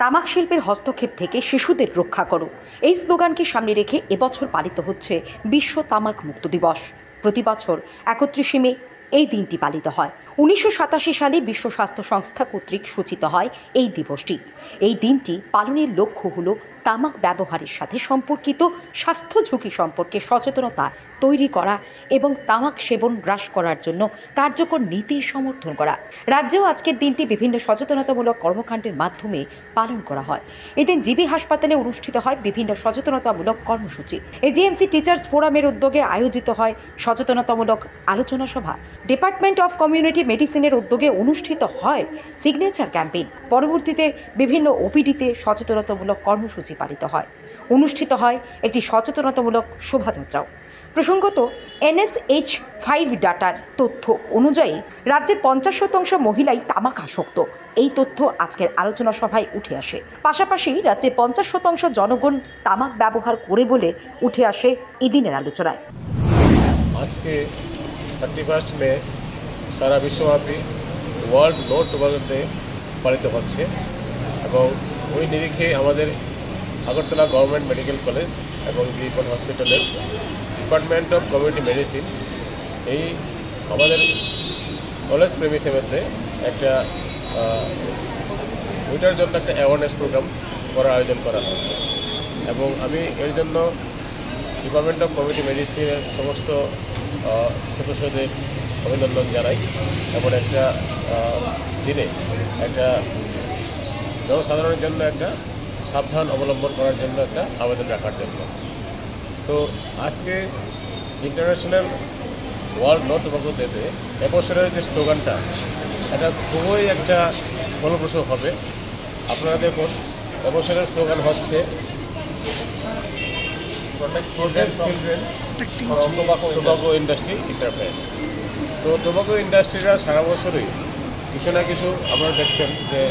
তামাক শিল্পের হস্তক্ষেপ থেকে শিশুদের রক্ষা করো, এই স্লোগানকে সামনে রেখে এবছর পালিত হচ্ছে বিশ্ব তামাক মুক্ত দিবস। প্রতি বছর 31শে মে এই দিনটি পালিত হয়। 1987 সালে বিশ্ব স্বাস্থ্য সংস্থা কর্তৃক সূচিত হয় এই দিবসটি। এই দিনটি পালনের লক্ষ্য হল তামাক ব্যবহারের সাথে সম্পর্কিত স্বাস্থ্য ঝুঁকি সম্পর্কে সচেতনতা তৈরি করা এবং তামাক সেবন হ্রাস করার জন্য কার্যকর নীতির সমর্থন করা। রাজ্যেও আজকের দিনটি বিভিন্ন সচেতনতামূলক কর্মকাণ্ডের মাধ্যমে পালন করা হয়। এদিন জিবি হাসপাতালে অনুষ্ঠিত হয় বিভিন্ন সচেতনতামূলক কর্মসূচি। এজিএমসি টিচার্স ফোরামের উদ্যোগে আয়োজিত হয় সচেতনতামূলক আলোচনা সভা। ডিপার্টমেন্ট অফ কমিউনিটি মেডিসিনের উদ্যোগে অনুষ্ঠিত হয় সিগনেচার ক্যাম্পেইন। পরবর্তীতে বিভিন্ন ওপিডিতে সচেতনতামূলক কর্মসূচি পালিত হয়। অনুষ্ঠিত হয় একটি সচেতনতামূলক শোভাযাত্রাও। প্রসঙ্গত, NSH5 ডাটার তথ্য অনুযায়ী রাজ্যের 50% মহিলাই তামাক আসক্ত। এই তথ্য আজকের আলোচনা সভায় উঠে আসে। পাশাপাশি রাজ্যে 50% জনগণ তামাক ব্যবহার করে বলে উঠে আসে এদিনের আলোচনায়। আজকে 31 মে সারা বিশ্বব্যাপী ওয়ার্ল্ড নো টোবাকো ডে পালিত হচ্ছে এবং ওই নিরিখে আমাদের আগরতলা গভর্নমেন্ট মেডিকেল কলেজ এবং জিপন হসপিটালের ডিপার্টমেন্ট অফ কমিউনিটি মেডিসিন এই আমাদের কলেজ প্রেমিসের মধ্যে একটা ওইটার জন্য একটা অ্যাওয়ারনেস প্রোগ্রাম করার আয়োজন করা হচ্ছে এবং আমি এর জন্য ডিপার্টমেন্ট অফ কমিউনিটি মেডিসিনের সমস্ত সদস্যদের অভিনন্দন জানাই এবং একটা দিনে একটা জনসাধারণের জন্য একটা সাবধান অবলম্বন করার জন্য একটা আবেদন রাখার জন্য। তো আজকে ইন্টারন্যাশনাল ওয়ার্ল্ড নো টোবাকো ডেতে এবছরের যে স্লোগানটা এটা খুবই একটা ফলপ্রসূ হবে। আপনারা দেখুন, এবছরের স্লোগান হচ্ছে টোবাকো ইন্ডাস্ট্রি ইন্টারফেয়ারেন্স। তো টোবাকো ইন্ডাস্ট্রিরা সারা বছরই কিছু না কিছু আপনারা দেখছেন যে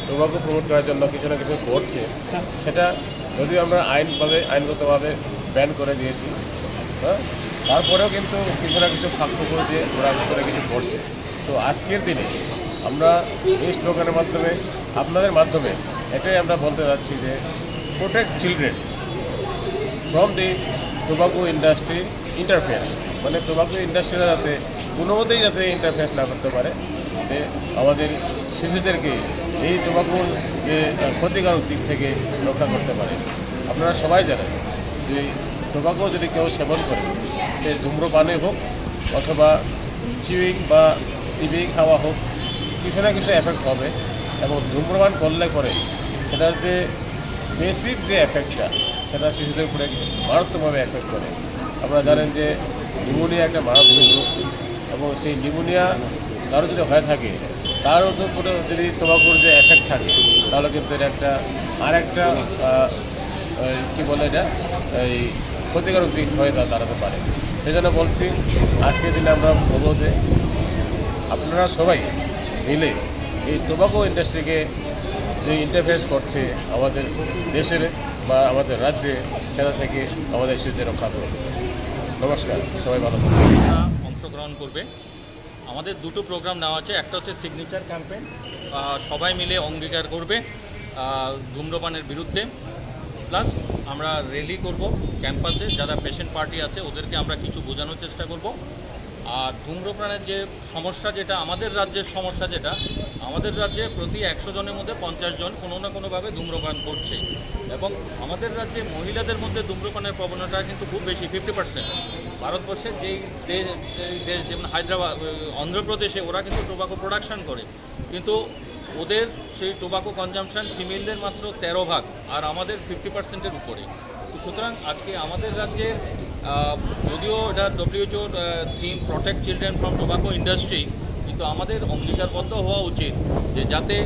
টোবাকো প্রমোট করার জন্য কিছু না কিছু করছে। সেটা যদিও আমরা আইনগতভাবে ব্যান করে দিয়েছি, হ্যাঁ, তারপরেও কিন্তু কিছু না কিছু ফাঁক করে দিয়ে ওরা ভিতরে কিছু করছে। তো আজকের দিনে আমরা এই স্লোগানের মাধ্যমে আপনাদের মাধ্যমে এটাই আমরা বলতে যাচ্ছি যে protect children from the tobacco industry interference, মানে টোবাকো ইন্ডাস্ট্রিরা যাতে কোনো মতেই যাতে ইন্টারফেয়ারেন্স না করতে পারে, যে আমাদের শিশুদেরকে এই টোবাকোর যে ক্ষতিকারক দিক থেকে রক্ষা করতে পারে। আপনারা সবাই জানেন যে টোবাকো যদি কেউ সেবন করে, সে ধূম্রপানে হোক অথবা চিবিং খাওয়া হোক, কিছু না কিছু এফেক্ট হবে এবং ধূম্রপান করলে পরে সেটার যে বেসিক যে এফেক্টটা সেটা শিশুদের উপরে মারাত্মকভাবে এফেক্ট করে। আপনারা জানেন যে নিউমোনিয়া একটা মারাত্মক রোগ এবং সেই নিউমোনিয়া কারো যদি হয়ে থাকে তার উপরে যদি টোবাকোর যে এফেক্ট থাকে তাহলে কিন্তু এটা একটা আরেকটা কী বলে এটা এই ক্ষতিকারক দিক হয়ে দাঁড়াতে পারে। সেই জন্য বলছি, আজকের দিনে আমরা বলবো যে আপনারা সবাই মিলে এই টোবাকো ইন্ডাস্ট্রিকে যে ইন্টারফেয়ার করছে আমাদের দেশের বা আমাদের রাজ্যে, সেটা থেকে আমাদের শিশুদের রক্ষা করবে। নমস্কার, সবাই ভালো থাকবেন। অংশগ্রহণ করবে। আমাদের দুটো প্রোগ্রাম নেওয়া আছে, একটা হচ্ছে সিগনেচার ক্যাম্পেইন, সবাই মিলে অঙ্গীকার করবে ধূম্রপানের বিরুদ্ধে, প্লাস আমরা র্যালি করব ক্যাম্পাসে, যারা পেশেন্ট পার্টি আছে ওদেরকে আমরা কিছু বোঝানোর চেষ্টা করব। আর ধূম্রপানের যে সমস্যা, যেটা আমাদের রাজ্যের সমস্যা, যেটা আমাদের রাজ্যে প্রতি 100 জনের মধ্যে 50 জন কোনো না কোনোভাবে ধূম্রপান করছে এবং আমাদের রাজ্যে মহিলাদের মধ্যে ধূম্রপানের প্রবণতা কিন্তু খুব বেশি, 50%। ভারতবর্ষের যেই দেশ যেমন হায়দ্রাবাদ, অন্ধ্রপ্রদেশে ওরা কিন্তু টোবাকো প্রোডাকশান করে, কিন্তু ওদের সেই টোবাকো কনজামশান ফিমেলদের মাত্র 13 ভাগ আর আমাদের 50%-এর উপরে। সুতরাং আজকে আমাদের রাজ্যের যদিও এটা WHO theme protect children from tobacco industry, কিন্তু আমাদের অঙ্গীকারবদ্ধ হওয়া উচিত যে যাতে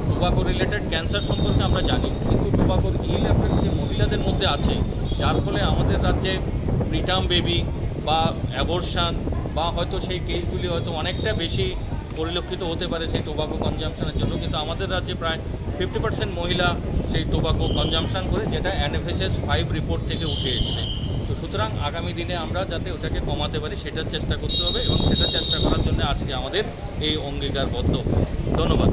টোবাকো রিলেটেড ক্যান্সার সম্পর্কে আমরা জানি, কিন্তু টোবাকোর ইল এফেক্ট যে মহিলাদের মধ্যে আছে, যার ফলে আমাদের রাজ্যে প্রিটার্ম বেবি বা অ্যাবর্শন বা হয়তো সেই কেসগুলি হয়তো অনেকটা বেশি পরিলক্ষিত হতে পারে সেই টোবাকো কনজামশানের জন্য, কিন্তু আমাদের রাজ্যে প্রায় 50% মহিলা সেই টোবাকো কনজামশান করে, যেটা NFHS5 রিপোর্ট থেকে উঠে এসছে। তো সুতরাং আগামী দিনে আমরা যাতে ওটাকে কমাতে পারি সেটার চেষ্টা করতে হবে এবং সেটা চেষ্টা করার জন্য আজকে আমাদের এই অঙ্গীকারবদ্ধ। ধন্যবাদ।